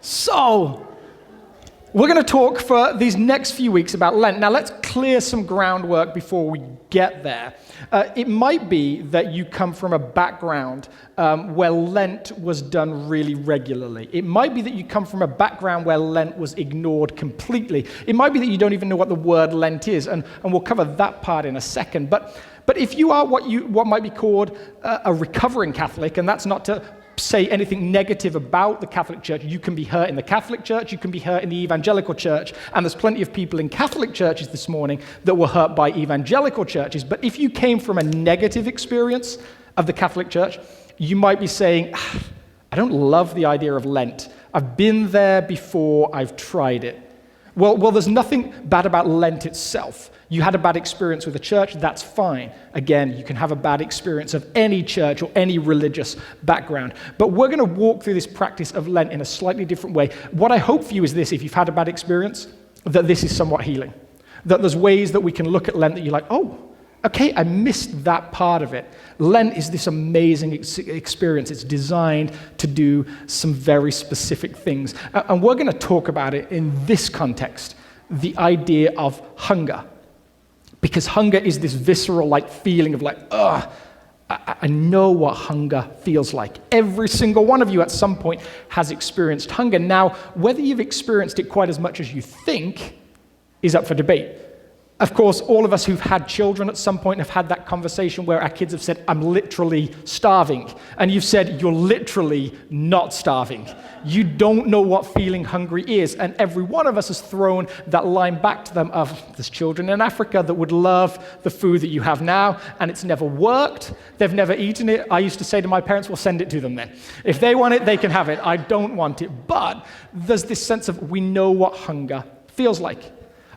So, we're going to talk for these next few weeks about Lent. Now, let's clear some groundwork before we get there. It might be that you come from a background where Lent was done really regularly. It might be that you come from a background where Lent was ignored completely. It might be that you don't even know what the word Lent is, and we'll cover that part in a second. But if you are what might be called a recovering Catholic, and that's not to say anything negative about the Catholic Church. You can be hurt in the Catholic Church, you can be hurt in the Evangelical Church, and there's plenty of people in Catholic churches this morning that were hurt by Evangelical churches. But if you came from a negative experience of the Catholic Church, you might be saying, I don't love the idea of Lent. I've been there before, I've tried it. Well, there's nothing bad about Lent itself. You had a bad experience with a church, that's fine. Again, you can have a bad experience of any church or any religious background. But we're going to walk through this practice of Lent in a slightly different way. What I hope for you is this: if you've had a bad experience, that this is somewhat healing. That there's ways that we can look at Lent that you're like, oh, okay, I missed that part of it. Lent is this amazing experience. It's designed to do some very specific things. And we're going to talk about it in this context, the idea of hunger. Because hunger is this visceral feeling of I know what hunger feels like. Every single one of you at some point has experienced hunger. Now, whether you've experienced it quite as much as you think is up for debate. Of course, all of us who've had children at some point have had that conversation where our kids have said, I'm literally starving. And you've said, you're literally not starving. You don't know what feeling hungry is. And every one of us has thrown that line back to them of, there's children in Africa that would love the food that you have now, and it's never worked. They've never eaten it. I used to say to my parents, well, send it to them then. If they want it, they can have it. I don't want it. But there's this sense of we know what hunger feels like.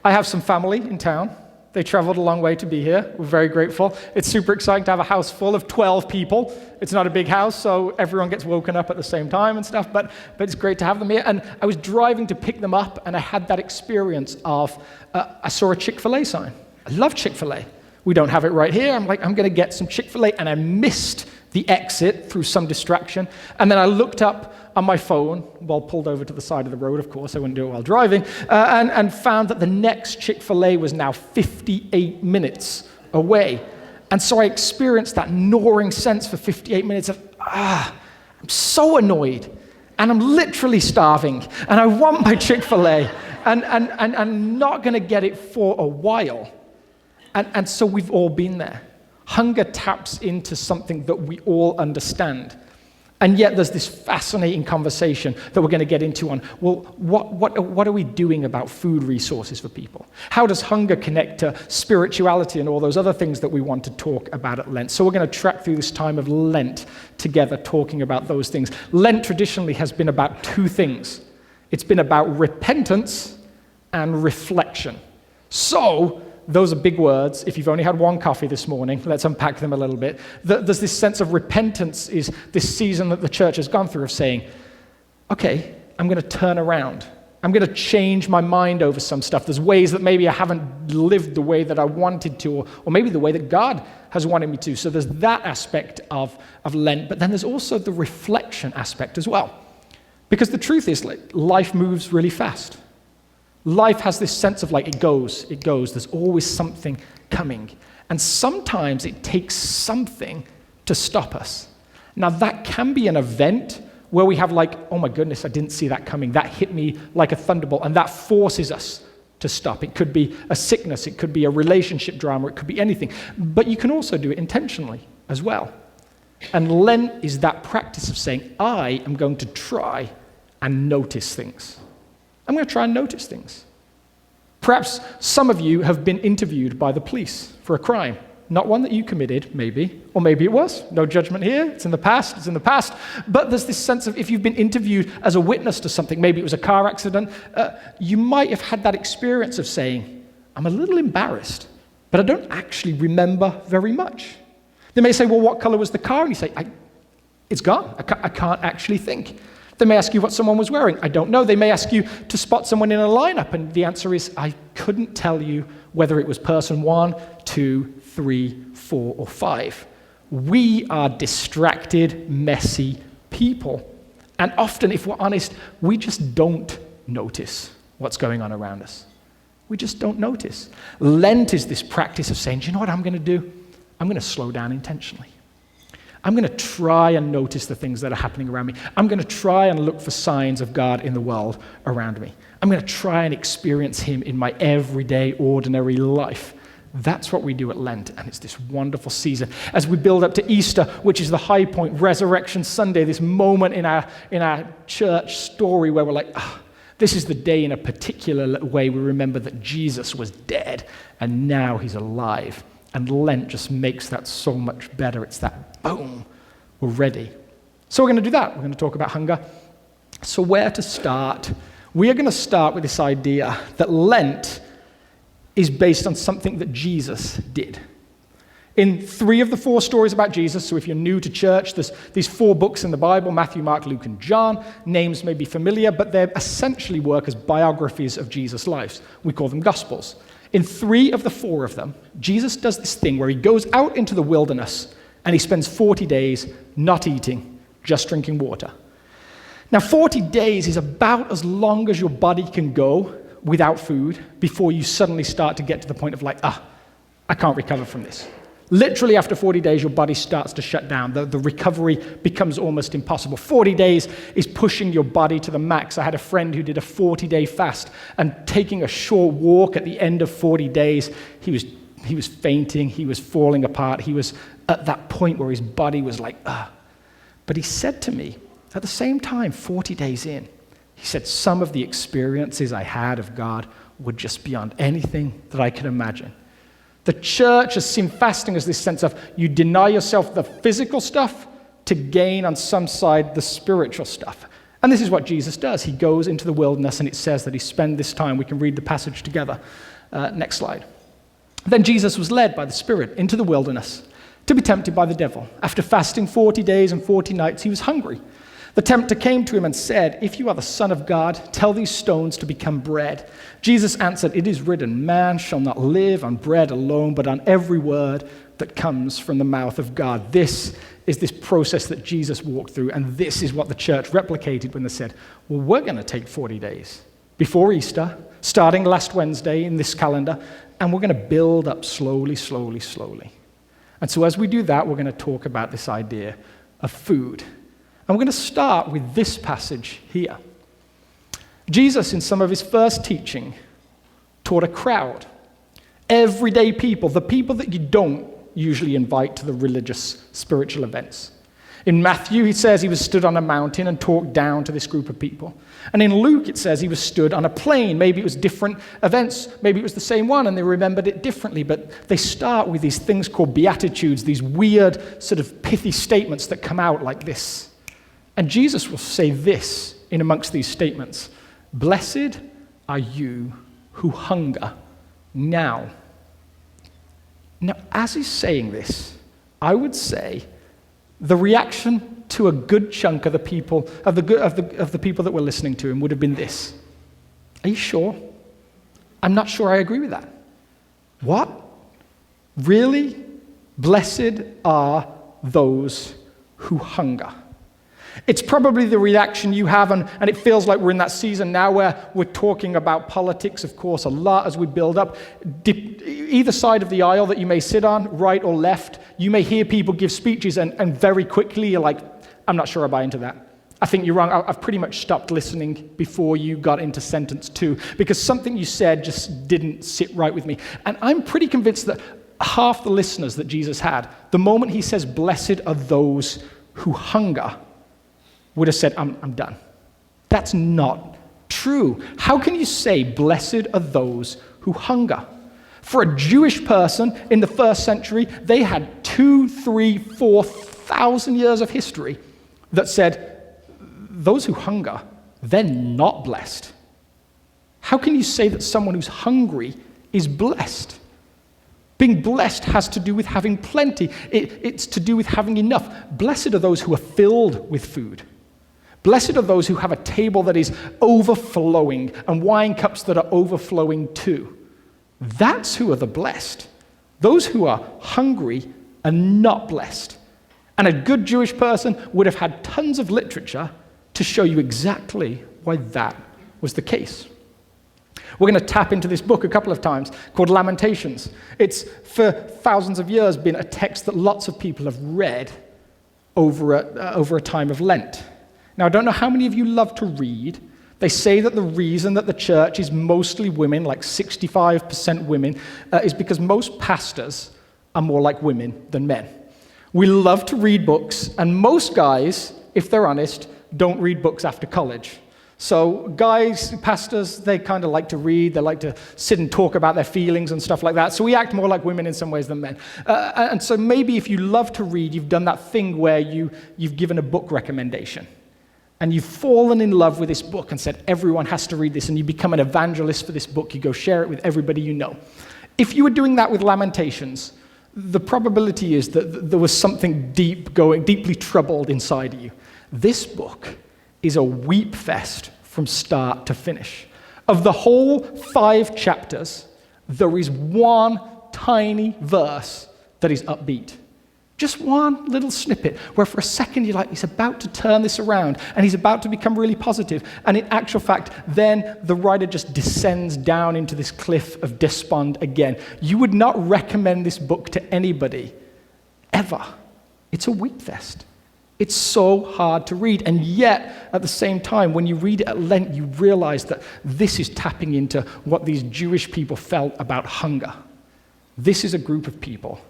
I have some family in town. They traveled a long way to be here. We're very grateful. It's super exciting to have a house full of 12 people. It's not a big house, so everyone gets woken up at the same time and stuff, but it's great to have them here. And I was driving to pick them up, and I had that experience of, I saw a Chick-fil-A sign. I love Chick-fil-A. We don't have it right here. I'm like, I'm going to get some Chick-fil-A, and I missed the exit through some distraction. And then I looked up on my phone, while pulled over to the side of the road, of course, I wouldn't do it while driving, and found that the next Chick-fil-A was now 58 minutes away. And so I experienced that gnawing sense for 58 minutes of, I'm so annoyed, and I'm literally starving, and I want my Chick-fil-A, and I'm not going to get it for a while. And so we've all been there. Hunger taps into something that we all understand. And yet there's this fascinating conversation that we're going to get into on, well, what are we doing about food resources for people? How does hunger connect to spirituality and all those other things that we want to talk about at Lent? So we're going to track through this time of Lent together, talking about those things. Lent traditionally has been about two things. It's been about repentance and reflection. So those are big words. If you've only had one coffee this morning, let's unpack them a little bit. There's this sense of repentance is this season that the church has gone through of saying, okay, I'm going to turn around. I'm going to change my mind over some stuff. There's ways that maybe I haven't lived the way that I wanted to, or maybe the way that God has wanted me to. So there's that aspect of Lent, but then there's also the reflection aspect as well. Because the truth is, life moves really fast. Life has this sense of it goes, there's always something coming. And sometimes it takes something to stop us. Now that can be an event where we have oh my goodness, I didn't see that coming. That hit me like a thunderbolt, and that forces us to stop. It could be a sickness, it could be a relationship drama, it could be anything. But you can also do it intentionally as well. And Lent is that practice of saying, I am going to try and notice things. I'm going to try and notice things. Perhaps some of you have been interviewed by the police for a crime. Not one that you committed, maybe. Or maybe it was. No judgment here. It's in the past. But there's this sense of if you've been interviewed as a witness to something, maybe it was a car accident, you might have had that experience of saying, I'm a little embarrassed, but I don't actually remember very much. They may say, well, what color was the car? And you say, it's gone. I can't actually think. They may ask you what someone was wearing. I don't know. They may ask you to spot someone in a lineup, and the answer is, I couldn't tell you whether it was person 1, 2, 3, 4, or 5. We are distracted, messy people. And often, if we're honest, we just don't notice what's going on around us. We just don't notice. Lent is this practice of saying, do you know what I'm going to do? I'm going to slow down intentionally. I'm going to try and notice the things that are happening around me. I'm going to try and look for signs of God in the world around me. I'm going to try and experience him in my everyday, ordinary life. That's what we do at Lent, and it's this wonderful season. As we build up to Easter, which is the high point, Resurrection Sunday, this moment in our church story where we're like, this is the day in a particular way we remember that Jesus was dead, and now he's alive. And Lent just makes that so much better. It's that, boom, we're ready. So we're going to do that. We're going to talk about hunger. So where to start? We are going to start with this idea that Lent is based on something that Jesus did. In 3 of the 4 stories about Jesus, so if you're new to church, there's these 4 books in the Bible, Matthew, Mark, Luke, and John. Names may be familiar, but they essentially work as biographies of Jesus' lives. We call them Gospels. In 3 of the 4 of them, Jesus does this thing where he goes out into the wilderness and he spends 40 days not eating, just drinking water. Now, 40 days is about as long as your body can go without food before you suddenly start to get to the point of like, I can't recover from this. Literally after 40 days, your body starts to shut down. The recovery becomes almost impossible. 40 days is pushing your body to the max. I had a friend who did a 40-day fast, and taking a short walk at the end of 40 days, he was fainting, he was falling apart, he was at that point where his body was like, But he said to me, at the same time, 40 days in, he said, some of the experiences I had of God were just beyond anything that I could imagine. The church has seen fasting as this sense of you deny yourself the physical stuff to gain on some side the spiritual stuff. And this is what Jesus does. He goes into the wilderness, and it says that he spent this time. We can read the passage together. Next slide. Then Jesus was led by the Spirit into the wilderness to be tempted by the devil. After fasting 40 days and 40 nights, he was hungry. The tempter came to him and said, if you are the Son of God, tell these stones to become bread. Jesus answered, it is written, man shall not live on bread alone, but on every word that comes from the mouth of God. This is this process that Jesus walked through, and this is what the church replicated when they said, well, we're going to take 40 days before Easter, starting last Wednesday in this calendar, and we're going to build up slowly, slowly, slowly. And so as we do that, we're going to talk about this idea of food. And we're going to start with this passage here. Jesus, in some of his first teaching, taught a crowd. Everyday people, the people that you don't usually invite to the religious, spiritual events. In Matthew, he says he was stood on a mountain and talked down to this group of people. And in Luke, it says he was stood on a plain. Maybe it was different events. Maybe it was the same one, and they remembered it differently. But they start with these things called Beatitudes, these weird, sort of pithy statements that come out like this. And Jesus will say this in amongst these statements. Blessed are you who hunger now. Now, as he's saying this, I would say the reaction to a good chunk of the people of the people that were listening to him would have been this. Are you sure? I'm not sure I agree with that. What? Really? Blessed are those who hunger. It's probably the reaction you have, and it feels like we're in that season now where we're talking about politics, of course, a lot as we build up. Either side of the aisle that you may sit on, right or left, you may hear people give speeches, and very quickly you're like, I'm not sure I buy into that. I think you're wrong. I've pretty much stopped listening before you got into sentence 2, because something you said just didn't sit right with me. And I'm pretty convinced that half the listeners that Jesus had, the moment he says, blessed are those who hunger, would have said, I'm done. That's not true. How can you say, blessed are those who hunger? For a Jewish person in the first century, they had 2, 3, 4,000 years of history that said, those who hunger, they're not blessed. How can you say that someone who's hungry is blessed? Being blessed has to do with having plenty. It's to do with having enough. Blessed are those who are filled with food. Blessed are those who have a table that is overflowing and wine cups that are overflowing too. That's who are the blessed. Those who are hungry are not blessed. And a good Jewish person would have had tons of literature to show you exactly why that was the case. We're going to tap into this book a couple of times called Lamentations. It's, for thousands of years, been a text that lots of people have read over a time of Lent. Now, I don't know how many of you love to read. They say that the reason that the church is mostly women, like 65% women, is because most pastors are more like women than men. We love to read books, and most guys, if they're honest, don't read books after college. So guys, pastors, they kind of like to read, they like to sit and talk about their feelings and stuff like that. So we act more like women in some ways than men. And so maybe if you love to read, you've done that thing where you've given a book recommendation. And you've fallen in love with this book and said, everyone has to read this, and you become an evangelist for this book. You go share it with everybody you know. If you were doing that with Lamentations, the probability is that there was something deeply troubled inside of you. This book is a weep fest from start to finish. Of the whole 5 chapters, there is one tiny verse that is upbeat. Just one little snippet where for a second you're like, he's about to turn this around and he's about to become really positive. And in actual fact, then the writer just descends down into this cliff of despond again. You would not recommend this book to anybody, ever. It's a weep fest. It's so hard to read, and yet, at the same time, when you read it at Lent, you realize that this is tapping into what these Jewish people felt about hunger. This is a group of people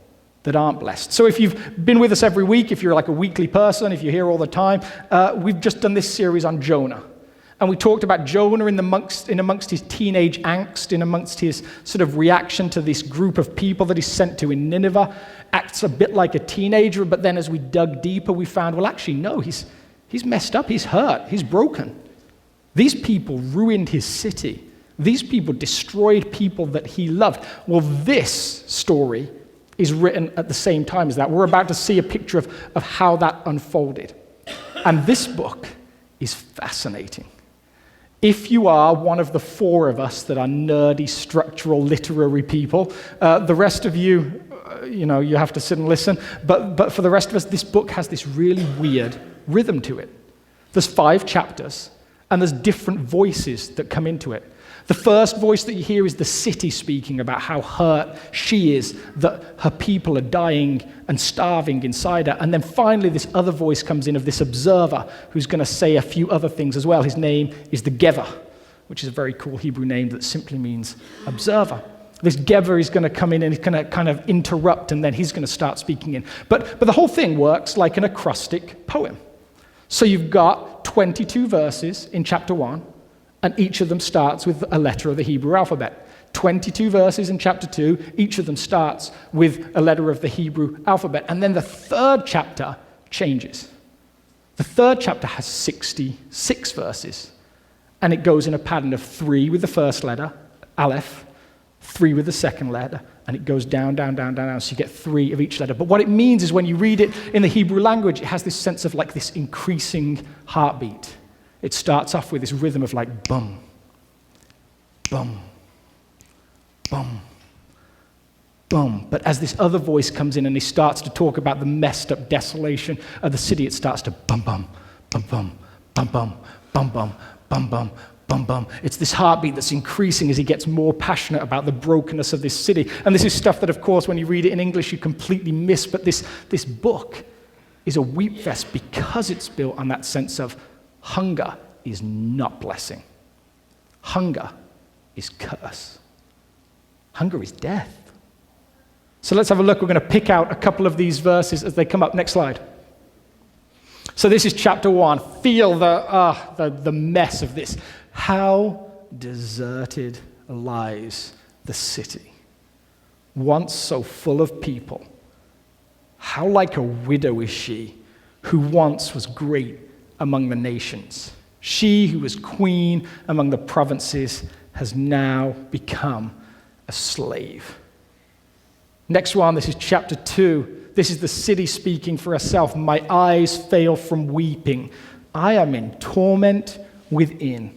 that aren't blessed. So if you've been with us every week, if you're like a weekly person, if you're here all the time, we've just done this series on Jonah. And we talked about Jonah in amongst his teenage angst, in amongst his sort of reaction to this group of people that he's sent to in Nineveh. Acts a bit like a teenager, but then as we dug deeper, we found, well, actually, no, he's messed up, he's hurt, he's broken. These people ruined his city. These people destroyed people that he loved. Well, this story is written at the same time as that. We're about to see a picture of how that unfolded. And this book is fascinating. If you are one of the 4 of us that are nerdy, structural, literary people, the rest of you, you have to sit and listen. But for the rest of us, this book has this really weird rhythm to it. There's 5 chapters, and there's different voices that come into it. The first voice that you hear is the city speaking about how hurt she is, that her people are dying and starving inside her. And then finally, this other voice comes in of this observer who's going to say a few other things as well. His name is the Gever, which is a very cool Hebrew name that simply means observer. This Gever is going to come in and he's going to kind of interrupt, and then he's going to start speaking in. But the whole thing works like an acrostic poem. So you've got 22 verses in chapter 1. And each of them starts with a letter of the Hebrew alphabet. 22 verses in chapter 2, each of them starts with a letter of the Hebrew alphabet. And then the 3rd chapter changes. The 3rd chapter has 66 verses. And it goes in a pattern of 3 with the first letter, Aleph, 3 with the second letter, and it goes down, down, down, down, down, so you get 3 of each letter. But what it means is when you read it in the Hebrew language, it has this sense of like this increasing heartbeat. It starts off with this rhythm of like bum, bum, bum, bum. But as this other voice comes in and he starts to talk about the messed up desolation of the city, it starts to bum, bum, bum, bum, bum, bum, bum, bum, bum, bum, bum, bum. It's this heartbeat that's increasing as he gets more passionate about the brokenness of this city. And this is stuff that, of course, when you read it in English, you completely miss. But this book is a weep fest because it's built on that sense of hunger is not blessing. Hunger is curse. Hunger is death. So let's have a look. We're going to pick out a couple of these verses as they come up. Next slide. So this is chapter 1. Feel the mess of this. How deserted lies the city, once so full of people. How like a widow is she, who once was great among the nations. She who was queen among the provinces has now become a slave. Next one, this is chapter 2. This is the city speaking for herself. My eyes fail from weeping. I am in torment within.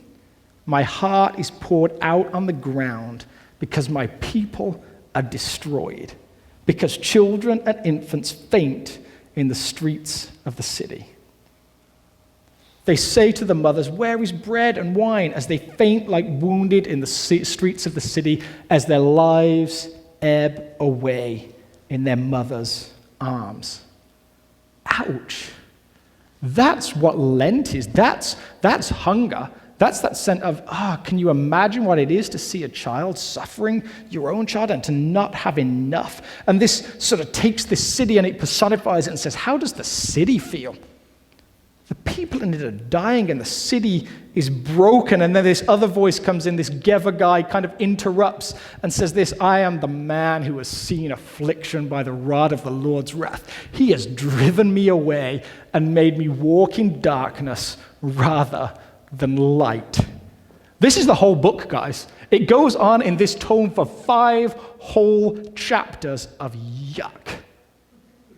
My heart is poured out on the ground because my people are destroyed, because children and infants faint in the streets of the city. They say to the mothers, 'Where is bread and wine?' as they faint like wounded in the streets of the city, as their lives ebb away in their mother's arms." Ouch. That's what Lent is. That's hunger. That's that sense of, can you imagine what it is to see a child suffering, your own child, and to not have enough? And this sort of takes this city and it personifies it and says, how does the city feel? The people in it are dying and the city is broken. And then this other voice comes in, this Gever guy kind of interrupts and says this, "I am the man who has seen affliction by the rod of the Lord's wrath. He has driven me away and made me walk in darkness rather than light." This is the whole book, guys. It goes on in this tone for 5 whole chapters of yuck.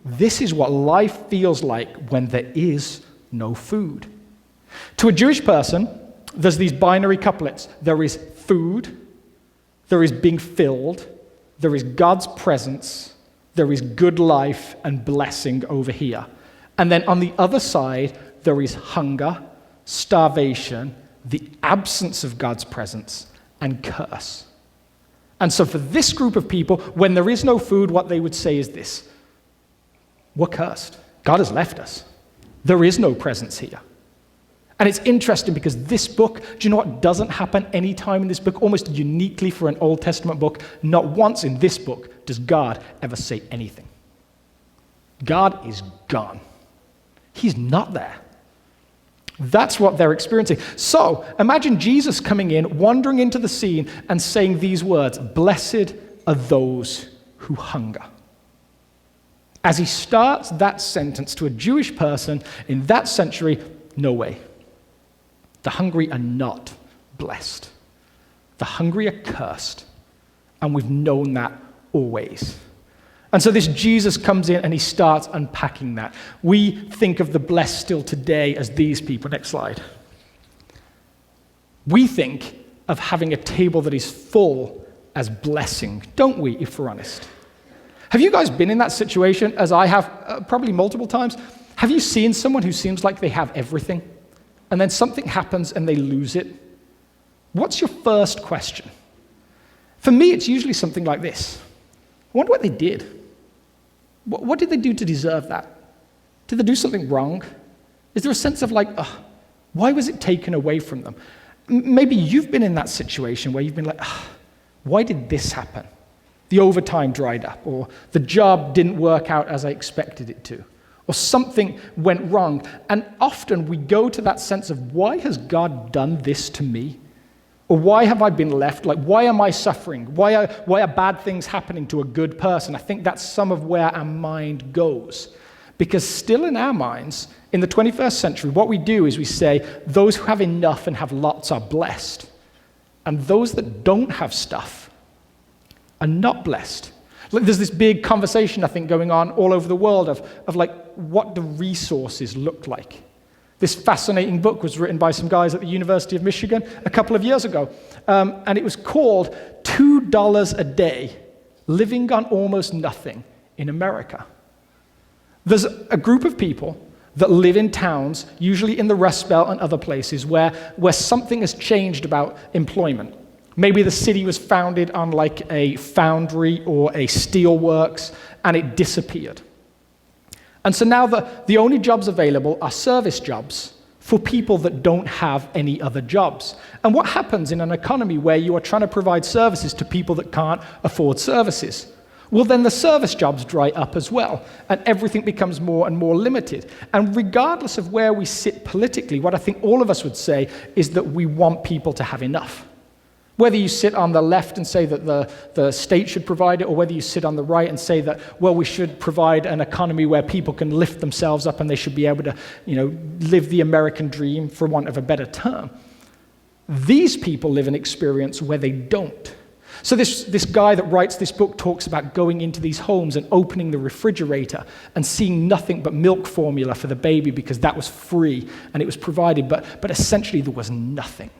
This is what life feels like when there is no food. To a Jewish person, there's these binary couplets. There is food, there is being filled, there is God's presence, there is good life and blessing over here. And then on the other side, there is hunger, starvation, the absence of God's presence, and curse. And so for this group of people, when there is no food, what they would say is this: we're cursed. God has left us. There is no presence here. And it's interesting because this book, do you know what doesn't happen any time in this book? Almost uniquely for an Old Testament book, not once in this book does God ever say anything. God is gone. He's not there. That's what they're experiencing. So imagine Jesus coming in, wandering into the scene, and saying these words, "Blessed are those who hunger." As he starts that sentence to a Jewish person in that century, no way. The hungry are not blessed. The hungry are cursed. And we've known that always. And so this Jesus comes in and he starts unpacking that. We think of the blessed still today as these people. Next slide. We think of having a table that is full as blessing, don't we, if we're honest? Have you guys been in that situation, as I have probably multiple times? Have you seen someone who seems like they have everything, and then something happens and they lose it? What's your first question? For me, it's usually something like this. I wonder what they did. What did they do to deserve that? Did they do something wrong? Is there a sense of why was it taken away from them? Maybe you've been in that situation where you've been like, why did this happen? The overtime dried up, or the job didn't work out as I expected it to, or something went wrong. And often we go to that sense of, why has God done this to me? Or why have I been left? Why am I suffering? Why are bad things happening to a good person? I think that's some of where our mind goes. Because still in our minds, in the 21st century, what we do is we say, those who have enough and have lots are blessed. And those that don't have stuff are not blessed. There's this big conversation, I think, going on all over the world of what do resources look like. This fascinating book was written by some guys at the University of Michigan a couple of years ago, and it was called $2 a Day, Living on Almost Nothing in America. There's a group of people that live in towns, usually in the Rust Belt and other places, where something has changed about employment. Maybe the city was founded on a foundry or a steelworks, and it disappeared. And so now the only jobs available are service jobs for people that don't have any other jobs. And what happens in an economy where you are trying to provide services to people that can't afford services? Well, then the service jobs dry up as well, and everything becomes more and more limited. And regardless of where we sit politically, what I think all of us would say is that we want people to have enough. Whether you sit on the left and say that the state should provide it, or whether you sit on the right and say that, well, we should provide an economy where people can lift themselves up and they should be able to, live the American dream, for want of a better term. These people live an experience where they don't. So this guy that writes this book talks about going into these homes and opening the refrigerator and seeing nothing but milk formula for the baby because that was free and it was provided, but essentially there was nothing.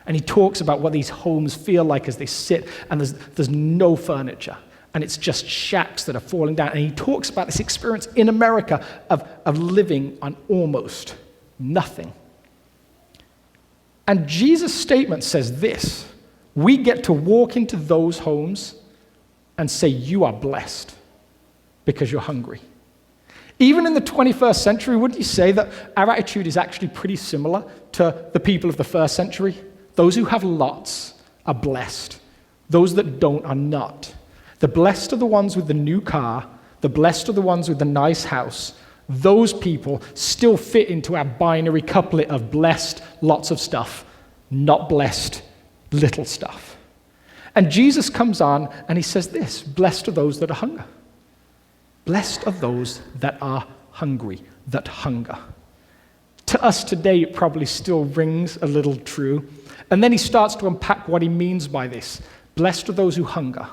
And he talks about what these homes feel like as they sit, and there's no furniture, and it's just shacks that are falling down. And he talks about this experience in America of living on almost nothing. And Jesus' statement says this: we get to walk into those homes and say, you are blessed because you're hungry. Even in the 21st century, wouldn't you say that our attitude is actually pretty similar to the people of the first century? Those who have lots are blessed. Those that don't are not. The blessed are the ones with the new car. The blessed are the ones with the nice house. Those people still fit into our binary couplet of blessed, lots of stuff, not blessed, little stuff. And Jesus comes on and he says this: blessed are those that are hungry. Blessed are those that are hungry, that hunger. To us today, it probably still rings a little true. And then he starts to unpack what he means by this. Blessed are those who hunger,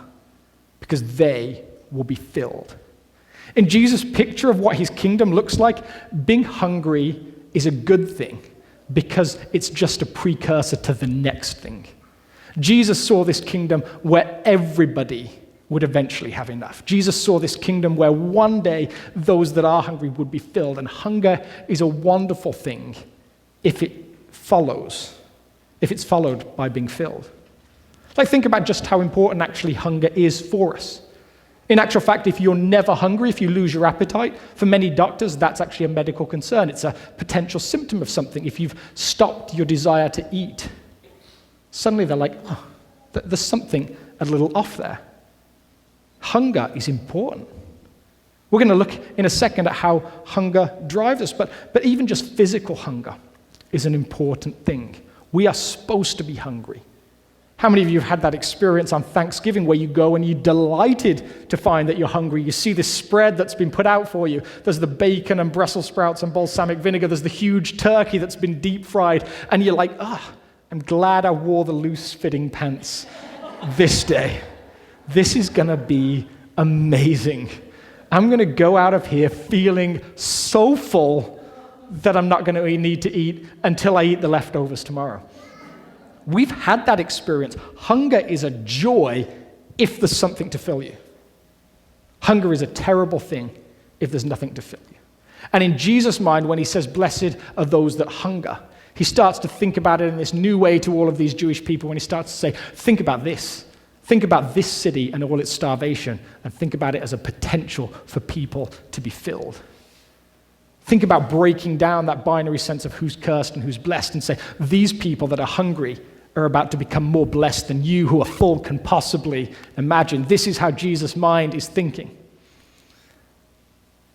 because they will be filled. In Jesus' picture of what his kingdom looks like, being hungry is a good thing, because it's just a precursor to the next thing. Jesus saw this kingdom where everybody would eventually have enough. Jesus saw this kingdom where one day those that are hungry would be filled, and hunger is a wonderful thing if it's followed by being filled. Like, think about just how important actually hunger is for us. In actual fact, if you're never hungry, if you lose your appetite, for many doctors, that's actually a medical concern. It's a potential symptom of something. If you've stopped your desire to eat, suddenly they're like, oh, there's something a little off there. Hunger is important. We're going to look in a second at how hunger drives us, but even just physical hunger is an important thing. We are supposed to be hungry. How many of you have had that experience on Thanksgiving where you go and you're delighted to find that you're hungry? You see this spread that's been put out for you. There's the bacon and Brussels sprouts and balsamic vinegar. There's the huge turkey that's been deep fried. And you're like, I'm glad I wore the loose-fitting pants this day. This is going to be amazing. I'm going to go out of here feeling so full that I'm not going to need to eat until I eat the leftovers tomorrow. We've had that experience. Hunger is a joy if there's something to fill you. Hunger is a terrible thing if there's nothing to fill you. And in Jesus' mind, when he says, blessed are those that hunger, he starts to think about it in this new way to all of these Jewish people when he starts to say, think about this. Think about this city and all its starvation, and think about it as a potential for people to be filled. Think about breaking down that binary sense of who's cursed and who's blessed and say, these people that are hungry are about to become more blessed than you who are full can possibly imagine. This is how Jesus' mind is thinking.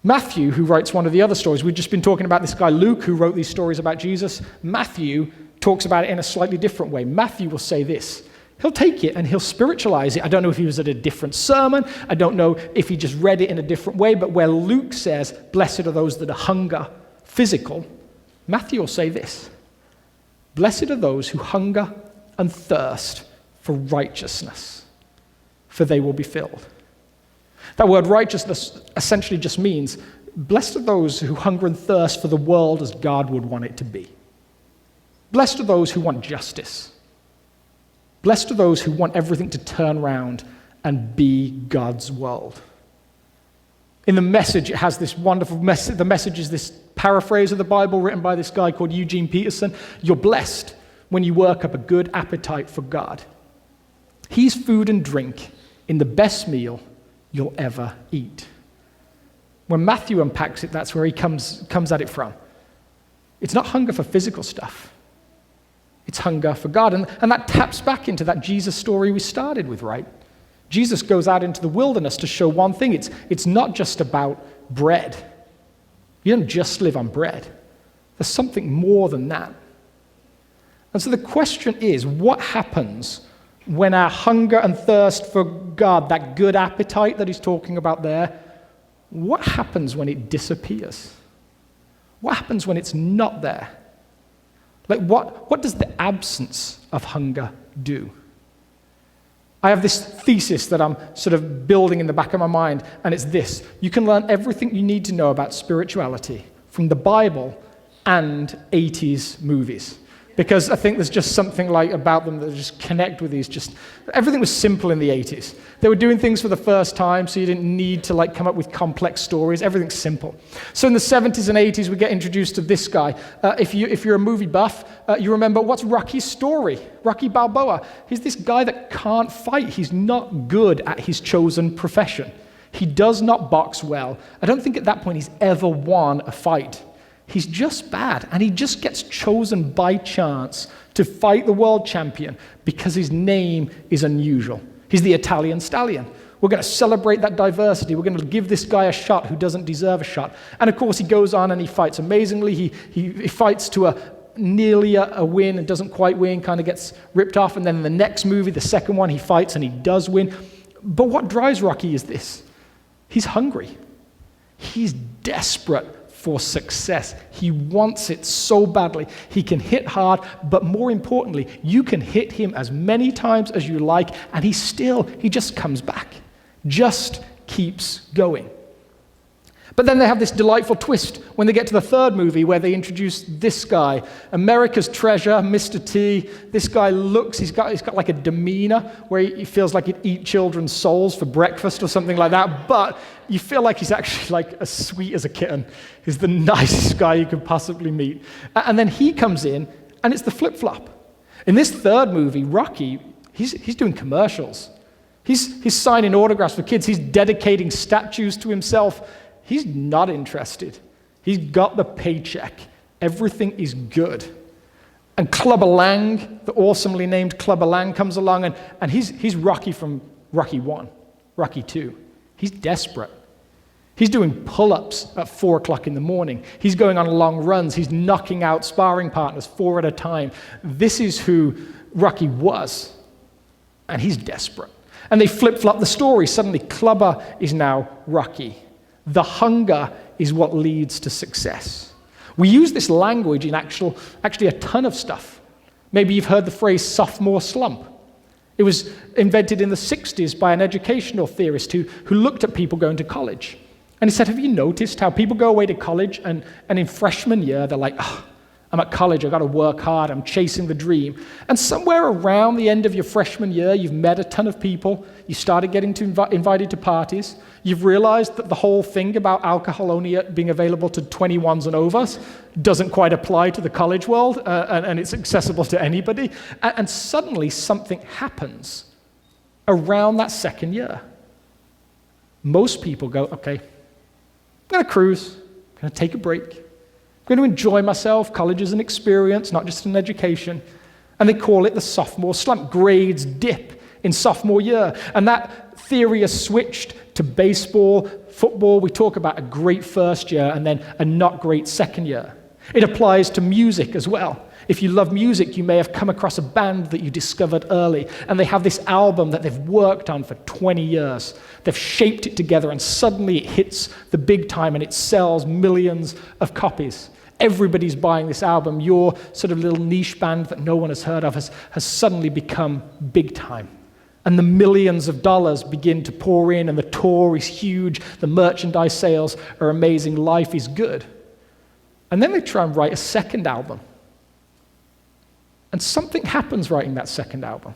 Matthew, who writes one of the other stories, we've just been talking about this guy Luke who wrote these stories about Jesus. Matthew talks about it in a slightly different way. Matthew will say this. He'll take it and he'll spiritualize it. I don't know if he was at a different sermon. I don't know if he just read it in a different way. But where Luke says, blessed are those that are hunger, physical, Matthew will say this. Blessed are those who hunger and thirst for righteousness, for they will be filled. That word righteousness essentially just means, blessed are those who hunger and thirst for the world as God would want it to be. Blessed are those who want justice. Blessed are those who want everything to turn around and be God's world. In the Message, it has this wonderful message. The Message is this paraphrase of the Bible written by this guy called Eugene Peterson. You're blessed when you work up a good appetite for God. He's food and drink in the best meal you'll ever eat. When Matthew unpacks it, that's where he comes at it from. It's not hunger for physical stuff. It's hunger for God. And that taps back into that Jesus story we started with, right? Jesus goes out into the wilderness to show one thing. It's not just about bread. You don't just live on bread. There's something more than that. And so the question is, what happens when our hunger and thirst for God, that good appetite that he's talking about there, what happens when it disappears? What happens when it's not there? Like, what does the absence of hunger do? I have this thesis that I'm sort of building in the back of my mind, and it's this. You can learn everything you need to know about spirituality from the Bible and 80s movies. because I think there's just something like about them that just connect with these. Just everything was simple in the 80s. They were doing things for the first time, so you didn't need to like come up with complex stories. Everything's simple. So in the 70s and 80s, we get introduced to this guy. If you're a movie buff, you remember what's Rocky's story? Rocky Balboa. He's this guy that can't fight. He's not good at his chosen profession. He does not box well. I don't think at that point he's ever won a fight. He's just bad, and he just gets chosen by chance to fight the world champion because his name is unusual. He's the Italian stallion. We're going to celebrate that diversity. We're going to give this guy a shot who doesn't deserve a shot. And of course, he goes on and he fights amazingly. He fights to nearly a win and doesn't quite win, kind of gets ripped off. And then in the next movie, the second one, he fights and he does win. But what drives Rocky is this. He's hungry. He's desperate for success. He wants it so badly. He can hit hard, but more importantly, you can hit him as many times as you like, and he just comes back. Just keeps going. But then they have this delightful twist when they get to the third movie where they introduce this guy, America's treasure, Mr. T. This guy he's got like a demeanor where he feels like he'd eat children's souls for breakfast or something like that, but you feel like he's actually like as sweet as a kitten. He's the nicest guy you could possibly meet. And then he comes in, and it's the flip-flop. In this third movie, Rocky, he's doing commercials. He's signing autographs for kids. He's dedicating statues to himself. He's not interested. He's got the paycheck. Everything is good. And Clubber Lang, the awesomely named Clubber Lang, comes along, and he's Rocky from Rocky 1, Rocky 2. He's desperate. He's doing pull-ups at 4 o'clock in the morning. He's going on long runs. He's knocking out sparring partners 4 at a time. This is who Rocky was. And he's desperate. And they flip-flop the story. Suddenly, Clubber is now Rocky. The hunger is what leads to success. We use this language in actually a ton of stuff. Maybe you've heard the phrase sophomore slump. It was invented in the 60s by an educational theorist who looked at people going to college. And he said, have you noticed how people go away to college and in freshman year, they're like, I'm at college, I've got to work hard, I'm chasing the dream. And somewhere around the end of your freshman year, you've met a ton of people, you started getting invited to parties, you've realized that the whole thing about alcohol only being available to 21s and overs doesn't quite apply to the college world, and it's accessible to anybody. And suddenly something happens around that second year. Most people go, okay, I'm going to cruise, I'm going to take a break. I'm going to enjoy myself. College is an experience, not just an education. And they call it the sophomore slump. Grades dip in sophomore year. And that theory has switched to baseball, football. We talk about a great first year and then a not great second year. It applies to music as well. If you love music, you may have come across a band that you discovered early, and they have this album that they've worked on for 20 years. They've shaped it together, and suddenly it hits the big time, and it sells millions of copies. Everybody's buying this album. Your sort of little niche band that no one has heard of has suddenly become big time. And the millions of dollars begin to pour in, and the tour is huge, the merchandise sales are amazing, life is good. And then they try and write a second album. And something happens writing that second album.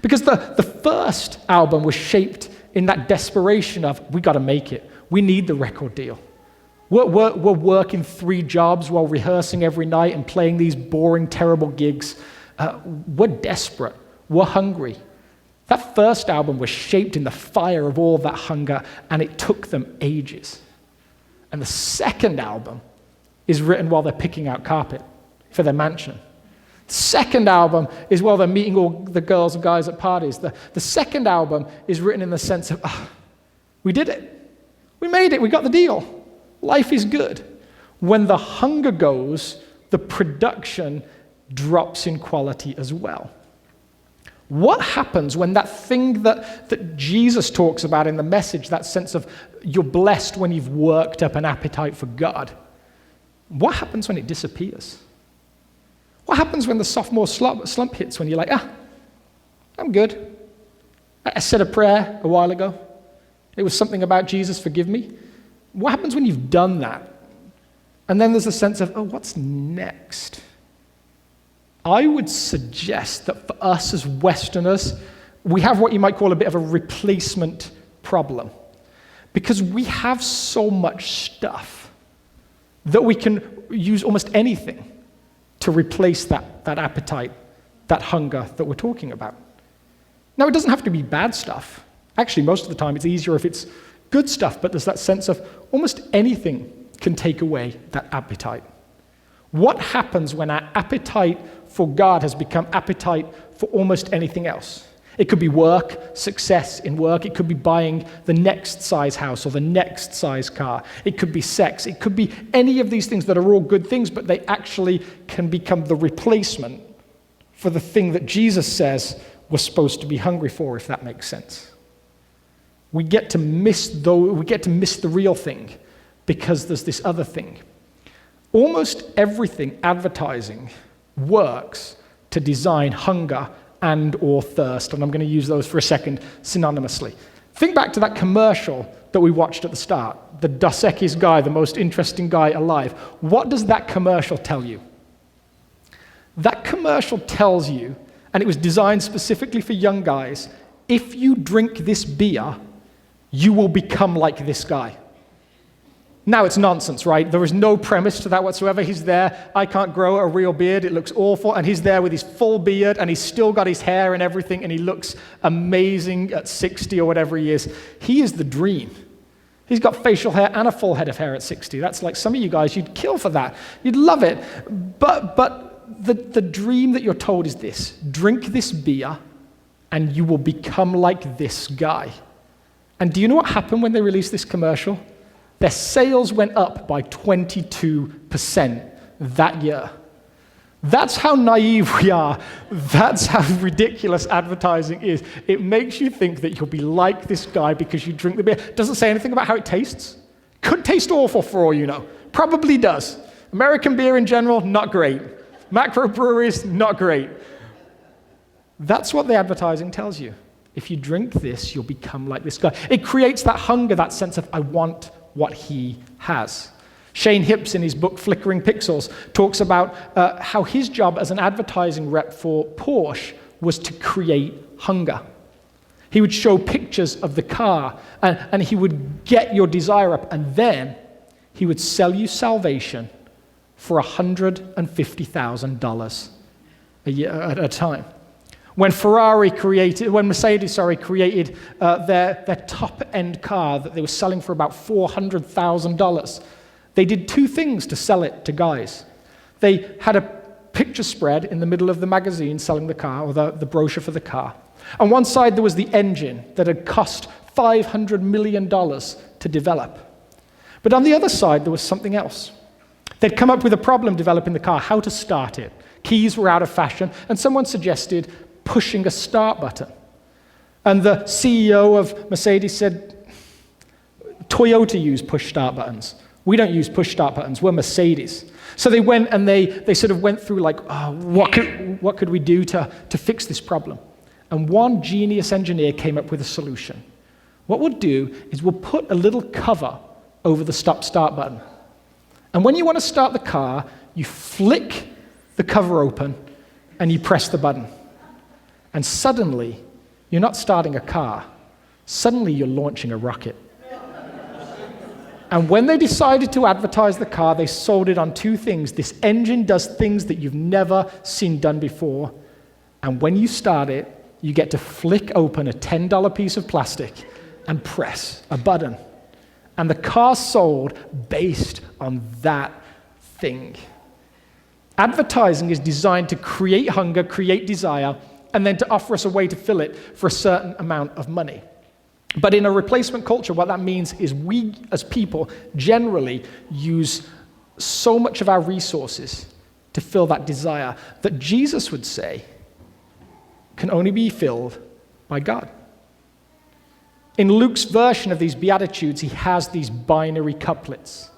Because the first album was shaped in that desperation of, we got to make it. We need the record deal. We're working 3 jobs while rehearsing every night and playing these boring, terrible gigs. We're desperate. We're hungry. That first album was shaped in the fire of all that hunger, and it took them ages. And the second album is written while they're picking out carpet for their mansion. The second album is while they're meeting all the girls and guys at parties. The second album is written in the sense of, we did it. We made it. We got the deal. Life is good. When the hunger goes, the production drops in quality as well. What happens when that thing that Jesus talks about in the message, that sense of you're blessed when you've worked up an appetite for God, what happens when it disappears? What happens when the sophomore slump hits, when you're like, I'm good. I said a prayer a while ago. It was something about Jesus, forgive me. What happens when you've done that? And then there's a sense of, what's next? I would suggest that for us as Westerners, we have what you might call a bit of a replacement problem. Because we have so much stuff that we can use almost anything to replace that appetite, that hunger that we're talking about. Now, it doesn't have to be bad stuff. Actually, most of the time, it's easier if it's good stuff, but there's that sense of almost anything can take away that appetite. What happens when our appetite for God has become appetite for almost anything else? It could be work, success in work. It could be buying the next size house or the next size car. It could be sex. It could be any of these things that are all good things, but they actually can become the replacement for the thing that Jesus says we're supposed to be hungry for, if that makes sense. We get to miss the real thing because there's this other thing. Almost everything advertising works to design hunger and or thirst, and I'm going to use those for a second synonymously. Think back to that commercial that we watched at the start, the Dos Equis guy, the most interesting guy alive. What does that commercial tell you? That commercial tells you, and it was designed specifically for young guys, if you drink this beer, you will become like this guy. Now, it's nonsense, right? There is no premise to that whatsoever. He's there. I can't grow a real beard. It looks awful. And he's there with his full beard, and he's still got his hair and everything, and he looks amazing at 60 or whatever he is. He is the dream. He's got facial hair and a full head of hair at 60. That's like some of you guys, you'd kill for that. You'd love it. But the dream that you're told is this. Drink this beer, and you will become like this guy. And do you know what happened when they released this commercial? Their sales went up by 22% that year. That's how naive we are. That's how ridiculous advertising is. It makes you think that you'll be like this guy because you drink the beer. It doesn't say anything about how it tastes. Could taste awful for all you know. Probably does. American beer in general, not great. Macro breweries, not great. That's what the advertising tells you. If you drink this, you'll become like this guy. It creates that hunger, that sense of, I want what he has. Shane Hips, in his book Flickering Pixels, talks about how his job as an advertising rep for Porsche was to create hunger. He would show pictures of the car, and he would get your desire up, and then he would sell you salvation for $150,000 a year at a time. When Mercedes created their top-end car that they were selling for about $400,000, they did two things to sell it to guys. They had a picture spread in the middle of the magazine selling the car, or the brochure for the car. On one side, there was the engine that had cost $500 million to develop. But on the other side, there was something else. They'd come up with a problem developing the car, how to start it. Keys were out of fashion, and someone suggested pushing a start button. And the CEO of Mercedes said, Toyota use push start buttons. We don't use push start buttons, we're Mercedes. So they went and they sort of went through like, what could we do to fix this problem? And one genius engineer came up with a solution. What we'll do is we'll put a little cover over the stop-start button. And when you want to start the car, you flick the cover open and you press the button. And suddenly, you're not starting a car. Suddenly, you're launching a rocket. And when they decided to advertise the car, they sold it on two things. This engine does things that you've never seen done before. And when you start it, you get to flick open a $10 piece of plastic and press a button. And the car sold based on that thing. Advertising is designed to create hunger, create desire, and then to offer us a way to fill it for a certain amount of money. But in a replacement culture, what that means is we, as people, generally use so much of our resources to fill that desire that Jesus would say can only be filled by God. In Luke's version of these Beatitudes, he has these binary couplets.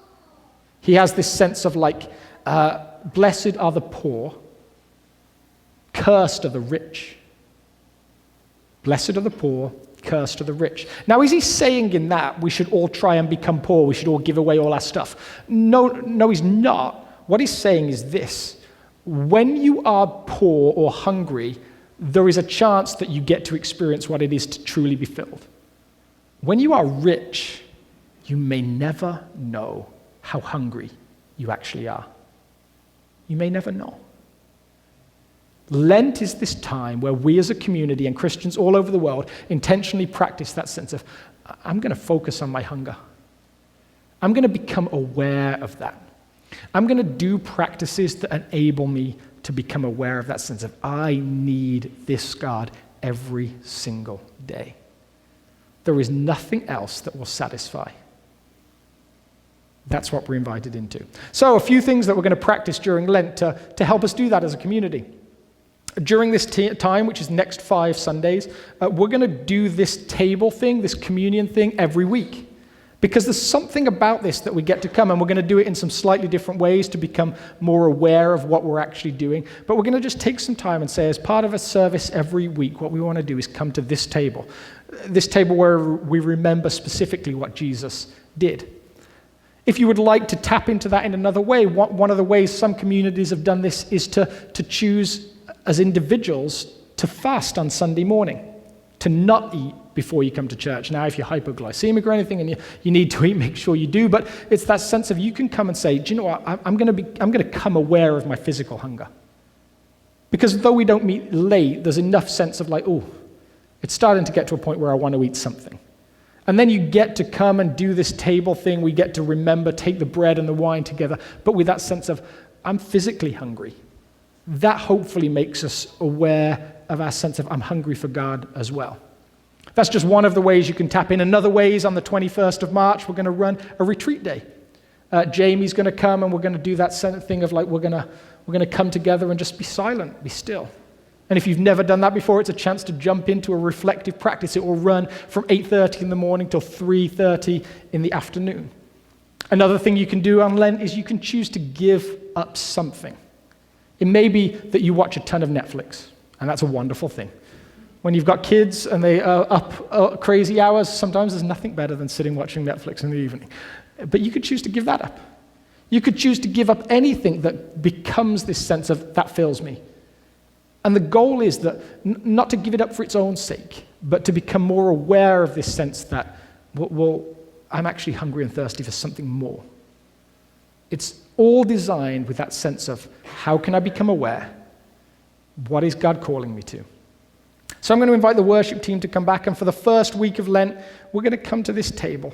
He has this sense of like, blessed are the poor, cursed are the rich. Blessed are the poor, cursed are the rich. Now, is he saying in that we should all try and become poor, we should all give away all our stuff? No, he's not. What he's saying is this. When you are poor or hungry, there is a chance that you get to experience what it is to truly be filled. When you are rich, you may never know how hungry you actually are. You may never know. Lent is this time where we as a community and Christians all over the world intentionally practice that sense of, I'm going to focus on my hunger. I'm going to become aware of that. I'm going to do practices that enable me to become aware of that sense of, I need this God every single day. There is nothing else that will satisfy. That's what we're invited into. So a few things that we're going to practice during Lent to help us do that as a community. During this time, which is next 5 Sundays, we're going to do this table thing, this communion thing, every week. Because there's something about this that we get to come, and we're going to do it in some slightly different ways to become more aware of what we're actually doing. But we're going to just take some time and say, as part of a service every week, what we want to do is come to this table where we remember specifically what Jesus did. If you would like to tap into that in another way, one of the ways some communities have done this is to choose as individuals to fast on Sunday morning, to not eat before you come to church. Now, if you're hypoglycemic or anything and you need to eat, make sure you do. But it's that sense of you can come and say, do you know what? I'm going to come aware of my physical hunger. Because though we don't meet late, there's enough sense of like, oh, it's starting to get to a point where I want to eat something. And then you get to come and do this table thing. We get to remember, take the bread and the wine together, but with that sense of, I'm physically hungry. That hopefully makes us aware of our sense of, I'm hungry for God as well. That's just one of the ways you can tap in. Another way is on the 21st of March, we're going to run a retreat day. Jamie's going to come and we're going to do that thing of like, we're going to come together and just be silent, be still. And if you've never done that before, it's a chance to jump into a reflective practice. It will run from 8:30 in the morning till 3:30 in the afternoon. Another thing you can do on Lent is you can choose to give up something. It may be that you watch a ton of Netflix, and that's a wonderful thing. When you've got kids and they are up crazy hours, sometimes there's nothing better than sitting watching Netflix in the evening. But you could choose to give that up. You could choose to give up anything that becomes this sense of, that fills me. And the goal is that not to give it up for its own sake, but to become more aware of this sense that, well, I'm actually hungry and thirsty for something more. It's all designed with that sense of, how can I become aware? What is God calling me to? So I'm going to invite the worship team to come back, and for the first week of Lent, we're going to come to this table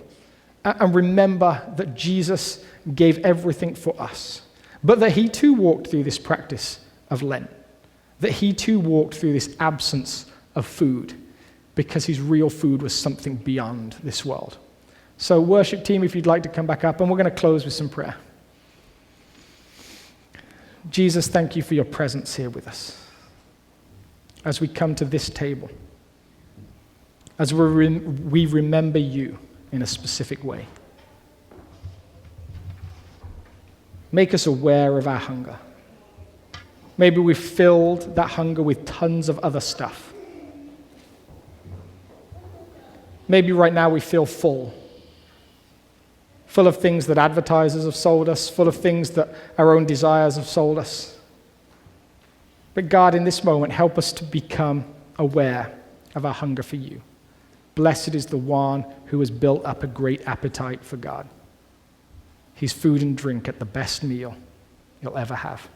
and remember that Jesus gave everything for us, but that he too walked through this practice of Lent, that he too walked through this absence of food, because his real food was something beyond this world. So worship team, if you'd like to come back up, and we're going to close with some prayer. Jesus, thank you for your presence here with us as we come to this table, as we remember you in a specific way. Make us aware of our hunger. Maybe we've filled that hunger with tons of other stuff. Maybe right now we feel full of things that advertisers have sold us, full of things that our own desires have sold us. But God, in this moment, help us to become aware of our hunger for you. Blessed is the one who has built up a great appetite for God. His food and drink at the best meal you'll ever have.